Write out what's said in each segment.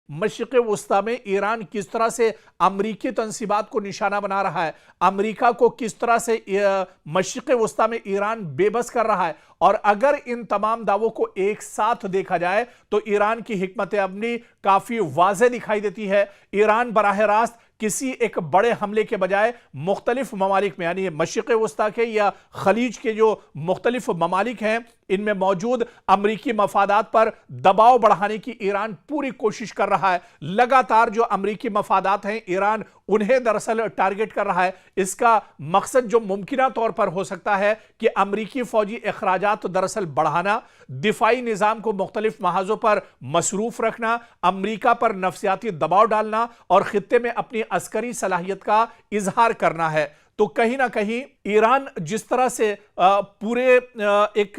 मशरिक़ वुस्ता में ईरान किस तरह से अमरीकी तंसीबात को निशाना बना रहा है, अमरीका को किस तरह से मशरिक़ वुस्ता में ईरान बेबस कर रहा है। और अगर इन तमाम दावों को एक साथ देखा जाए तो ईरान की हिकमत अमली काफी वाज़ेह दिखाई देती है। ईरान बराह रास्त किसी एक बड़े हमले के बजाय मुख्तलिफ ममालिक में, यानी मशरिक़ वुस्ता के या खलीज के जो मुख्तलिफ ममालिक हैं, इनमें मौजूद अमरीकी मफादात पर दबाव बढ़ाने की ईरान पूरी कोशिश कर रहा है। लगातार जो अमरीकी मफादात हैं, ईरान उन्हें दरअसल टारगेट कर रहा है। इसका मकसद जो मुमकिना तौर पर हो सकता है कि अमरीकी फौजी अखराजात दरअसल बढ़ाना, दिफाई निज़ाम को मुख्तलिफ महाजों पर मसरूफ रखना, अमरीका पर नफसियाती दबाव डालना और खित्ते में अपनी अस्करी सलाहियत का इजहार करना है। तो कहीं ना कहीं ईरान जिस तरह से पूरे एक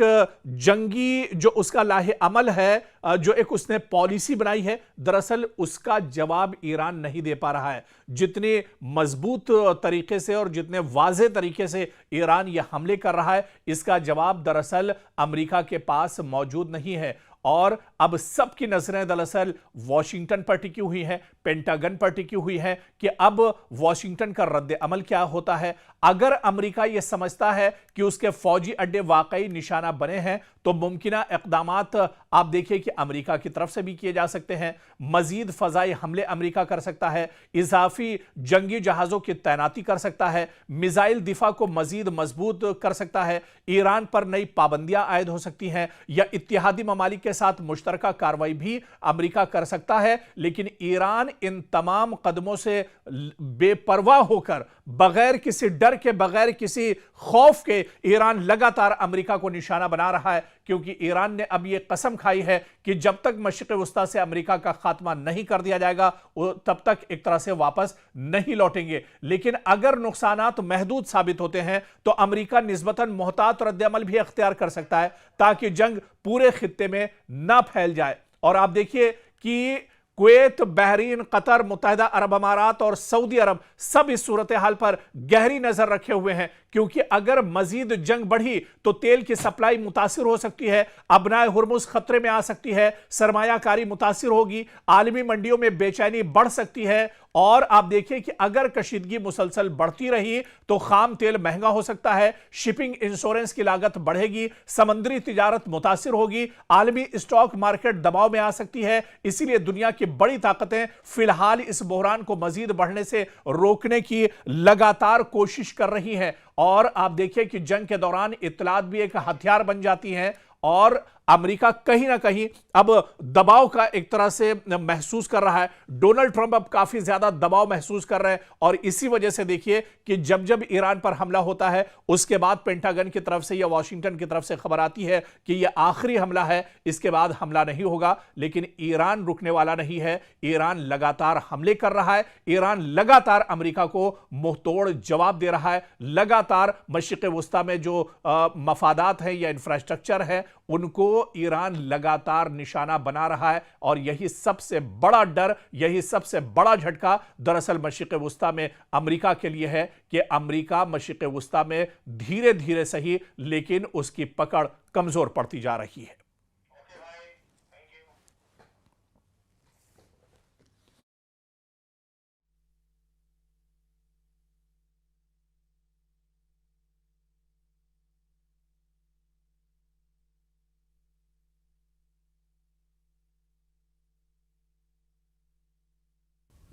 जंगी जो उसका लाहे अमल है, जो एक उसने पॉलिसी बनाई है, दरअसल उसका जवाब ईरान नहीं दे पा रहा है। जितने मजबूत तरीके से और जितने वाज़ेह तरीके से ईरान यह हमले कर रहा है, इसका जवाब दरअसल अमेरिका के पास मौजूद नहीं है। और अब सबकी नजरें दरअसल वॉशिंगटन पर टिकी हुई हैं, पेंटागन पर टिकी हुई हैं कि अब वॉशिंगटन का रद्द अमल क्या होता है। अगर अमेरिका यह समझता है कि उसके फौजी अड्डे वाकई निशाना बने हैं तो मुमकिना इक़दामात आप देखिए कि अमेरिका की तरफ से भी किए जा सकते हैं। मजीद फजाई हमले अमेरिका कर सकता है, इजाफी जंगी जहाजों की तैनाती कर सकता है, मिसाइल दिफा को मजीद मजबूत कर सकता है, ईरान पर नई पाबंदियां आयद हो सकती हैं या इत्तेहादी ममालिक के साथ मुश्तरका कार्रवाई भी अमेरिका कर सकता है। लेकिन ईरान इन तमाम कदमों से बेपरवाह होकर, बगैर किसी डर के, बगैर किसी खौफ के, ईरान लगातार अमेरिका को निशाना बना रहा है। क्योंकि ईरान ने अब यह कसम खाई है कि जब तक मशरिक़ वुस्ता से अमेरिका का खात्मा नहीं कर दिया जाएगा तब तक एक तरह से वापस नहीं लौटेंगे। लेकिन अगर नुकसानात महदूद साबित होते हैं तो अमेरिका निस्बतन मोहतात रद्द-ए-अमल भी अख्तियार कर सकता है ताकि जंग पूरे खित्ते में ना फैल जाए। और आप देखिए कि कुवैत, बहरीन, कतर, मुत्तहिदा अरब अमारात और सऊदी अरब सब इस सूरत हाल पर गहरी नजर रखे हुए हैं। क्योंकि अगर मजीद जंग बढ़ी तो तेल की सप्लाई मुतासिर हो सकती है, अबनाए हुर्मुज खतरे में आ सकती है, सरमायाकारी मुतासिर होगी, आलमी मंडियों में बेचैनी बढ़ सकती है। और आप देखिए कि अगर कशीदगी मुसलसल बढ़ती रही तो खाम तेल महंगा हो सकता है, शिपिंग इंश्योरेंस की लागत बढ़ेगी, समंदरी तिजारत मुतासिर होगी, आलमी स्टॉक मार्केट दबाव में आ सकती है। इसीलिए दुनिया की बड़ी ताकतें फिलहाल इस बहरान को मजीद बढ़ने से रोकने की लगातार कोशिश कर रही हैं। और आप देखिए कि जंग के दौरान इत्तलात भी एक हथियार बन जाती हैं और अमेरिका कहीं ना कहीं अब दबाव का एक तरह से महसूस कर रहा है। डोनाल्ड ट्रंप अब काफी ज्यादा दबाव महसूस कर रहे हैं और इसी वजह से देखिए कि जब जब ईरान पर हमला होता है उसके बाद पेंटागन की तरफ से या वॉशिंगटन की तरफ से खबर आती है कि यह आखिरी हमला है, इसके बाद हमला नहीं होगा। लेकिन ईरान रुकने वाला नहीं है, ईरान लगातार हमले कर रहा है, ईरान लगातार अमेरिका को मुंहतोड़ जवाब दे रहा है, लगातार मशरिक़ वुस्ता में जो मफादात हैं या इंफ्रास्ट्रक्चर है उनको ईरान लगातार निशाना बना रहा है। और यही सबसे बड़ा डर, यही सबसे बड़ा झटका दरअसल मशरिक़ वुस्ता में अमेरिका के लिए है कि अमेरिका मशरिक़ वुस्ता में धीरे धीरे सही लेकिन उसकी पकड़ कमजोर पड़ती जा रही है।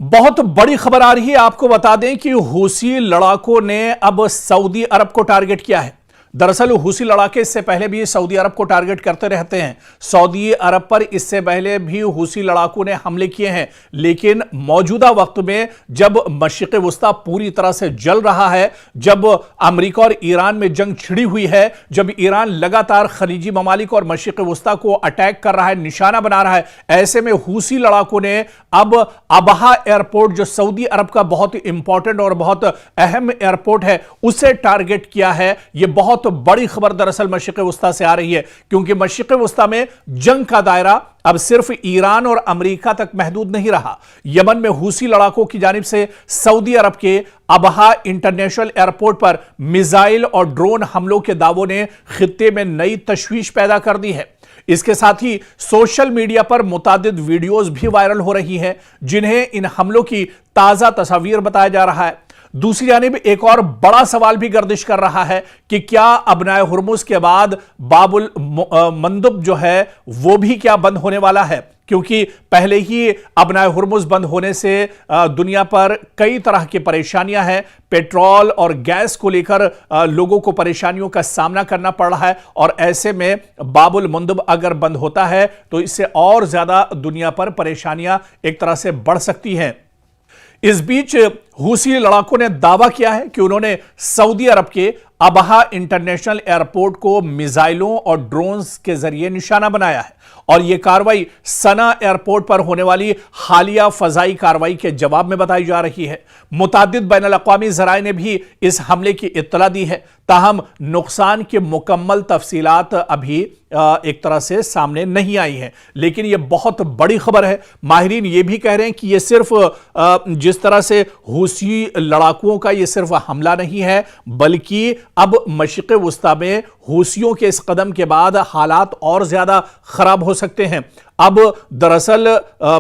बहुत बड़ी खबर आ रही है, आपको बता दें कि हूसी लड़ाकों ने अब सऊदी अरब को टारगेट किया है। दरअसल हूसी लड़ाके इससे पहले भी सऊदी अरब को टारगेट करते रहते हैं। सऊदी अरब पर इससे पहले भी हूसी लड़ाकों ने हमले किए हैं। लेकिन मौजूदा वक्त में जब मशरिक़ वुस्ता पूरी तरह से जल रहा है, जब अमेरिका और ईरान में जंग छिड़ी हुई है, जब ईरान लगातार खलीजी ममालिक और मशरिक़ वुस्ता को अटैक कर रहा है, निशाना बना रहा है, ऐसे में हूसी लड़ाकों ने अब अबहा एयरपोर्ट जो सऊदी अरब का बहुत इंपॉर्टेंट और बहुत अहम एयरपोर्ट है उसे टारगेट किया है। यह बहुत तो बड़ी खबर दरअसल मशरिक़ वुस्ता से आ रही है क्योंकि मशरिक़ वुस्ता में जंग का दायरा अब सिर्फ ईरान और अमेरिका तक महदूद नहीं रहा। यमन में हूसी लड़ाकों की जानिब से सऊदी अरब के अबहा इंटरनेशनल एयरपोर्ट पर मिसाइल और ड्रोन हमलों के दावों ने खित्ते में नई तशवीश पैदा कर दी है। इसके साथ ही सोशल मीडिया पर मुतादिद वीडियोस भी वायरल हो रही हैं जिन्हें इन हमलों की ताजा तस्वीर बताया जा रहा है। दूसरी जानिब एक और बड़ा सवाल भी गर्दिश कर रहा है कि क्या अबनाए हुर्मुज के बाद बाबुल मंदब जो है वो भी क्या बंद होने वाला है, क्योंकि पहले ही अबनाए हुर्मुज बंद होने से दुनिया पर कई तरह की परेशानियां हैं। पेट्रोल और गैस को लेकर लोगों को परेशानियों का सामना करना पड़ रहा है और ऐसे में बाबुल मंदब अगर बंद होता है तो इससे और ज्यादा दुनिया पर परेशानियां एक तरह से बढ़ सकती हैं। इस बीच हूसी लड़ाकों ने दावा किया है कि उन्होंने सऊदी अरब के अबहा इंटरनेशनल एयरपोर्ट को मिसाइलों और ड्रोन्स के जरिए निशाना बनाया है और यह कार्रवाई सना एयरपोर्ट पर होने वाली हालिया फजाई कार्रवाई के जवाब में बताई जा रही है। मुतादिद बैनुल अक़वामी ज़राए ने भी इस हमले की इत्तला दी है, ताहम नुकसान की मुकम्मल तफसीलात अभी एक तरह से सामने नहीं आई हैं, लेकिन यह बहुत बड़ी खबर है। माहिरीन यह भी कह रहे हैं कि यह सिर्फ जिस तरह से हूसी लड़ाकुओं का यह सिर्फ हमला नहीं है, बल्कि अब मशरिक़ वुस्ता में हूसियों के इस कदम के बाद हालात और ज्यादा खराब हो सकते हैं। अब दरअसल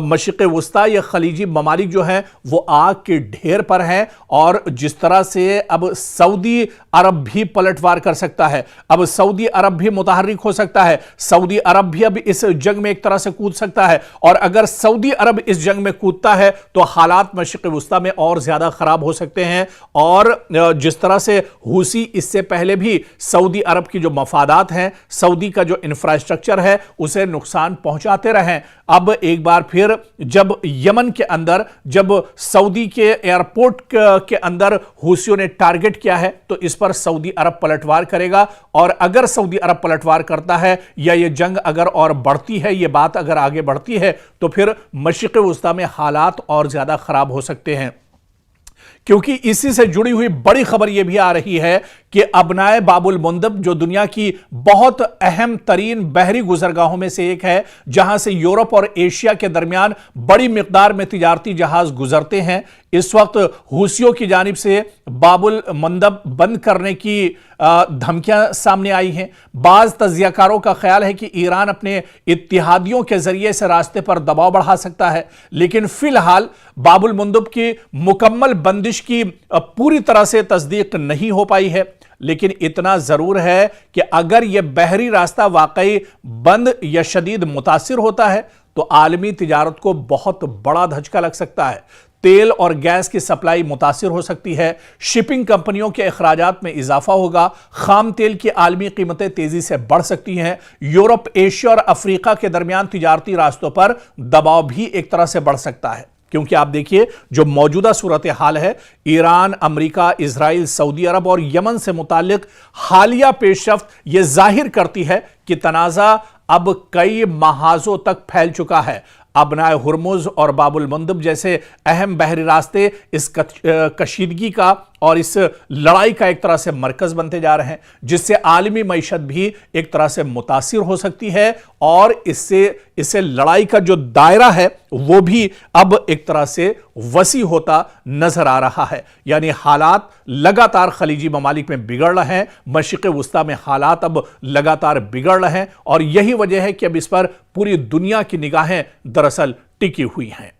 मशरिक़ वुस्ता या खलीजी ममालिक जो हैं वो आग के ढेर पर हैं और जिस तरह से अब सऊदी अरब भी पलटवार कर सकता है, अब सऊदी अरब भी मुतहर्रिक हो सकता है, सऊदी अरब भी अब इस जंग में एक तरह से कूद सकता है और अगर सऊदी अरब इस जंग में कूदता है तो हालात मशरिक़ वुस्ता में और ज्यादा खराब हो सकते हैं। और जिस तरह से हूसी इससे पहले भी सऊदी अरब की जो मफादात हैं, सऊदी का जो इंफ्रास्ट्रक्चर है उसे नुकसान पहुंचाते रहे, अब एक बार फिर जब यमन के अंदर जब सऊदी के एयरपोर्ट के अंदर हूसियों ने टारगेट किया है तो इस पर सऊदी अरब पलटवार करेगा और अगर सऊदी अरब पलटवार करता है या यह जंग अगर और बढ़ती है, यह बात अगर आगे बढ़ती है तो फिर मशरिक़ वुस्ता में हालात और ज्यादा खराब हो सकते हैं। क्योंकि इसी से जुड़ी हुई बड़ी खबर यह भी आ रही है कि अबनाए बाबुल मंदब जो दुनिया की बहुत अहम तरीन बहरी गुजरगाहों में से एक है, जहां से यूरोप और एशिया के दरमियान बड़ी मिकदार में तिजारती जहाज गुजरते हैं, इस वक्त हूसियों की जानिब से बाबुल मंदब बंद करने की धमकियां सामने आई हैं। बाज तज्जियाकारों का ख्याल है कि ईरान अपने इत्तिहादियों के जरिए इस रास्ते पर दबाव बढ़ा सकता है, लेकिन फिलहाल बाबुल मंदब की मुकम्मल बंदिश की पूरी तरह से तस्दीक नहीं हो पाई है। लेकिन इतना जरूर है कि अगर यह बहरी रास्ता वाकई बंद या शदीद मुतासिर होता है तो आलमी तिजारत को बहुत बड़ा धचका लग सकता है। तेल और गैस की सप्लाई मुतासिर हो सकती है, शिपिंग कंपनियों के अखराजात में इजाफा होगा, खाम तेल की आलमी कीमतें तेजी से बढ़ सकती हैं, यूरोप, एशिया और अफ्रीका के दरमियान तिजारती रास्तों पर दबाव भी एक तरह से बढ़ सकता है। क्योंकि आप देखिए जो मौजूदा सूरत हाल है, ईरान, अमेरिका, इजराइल, सऊदी अरब और यमन से मुतालिक हालिया पेशरफ्त यह जाहिर करती है कि तनाज़ा अब कई महाजों तक फैल चुका है। अबनाए हुर्मुज और बाबुल मंदब जैसे अहम बहरी रास्ते इस कशीदगी का और इस लड़ाई का एक तरह से मरकज बनते जा रहे हैं, जिससे आलमी मईशत भी एक तरह से मुतासिर हो सकती है और इससे लड़ाई का जो दायरा है वो भी अब एक तरह से वसी होता नजर आ रहा है। यानी हालात लगातार खलीजी ममालिक में बिगड़ रहे हैं, मशरिक़ वुस्ता में हालात अब लगातार बिगड़ रहे हैं और यही वजह है कि अब इस पर पूरी दुनिया की निगाहें दरअसल टिकी हुई हैं।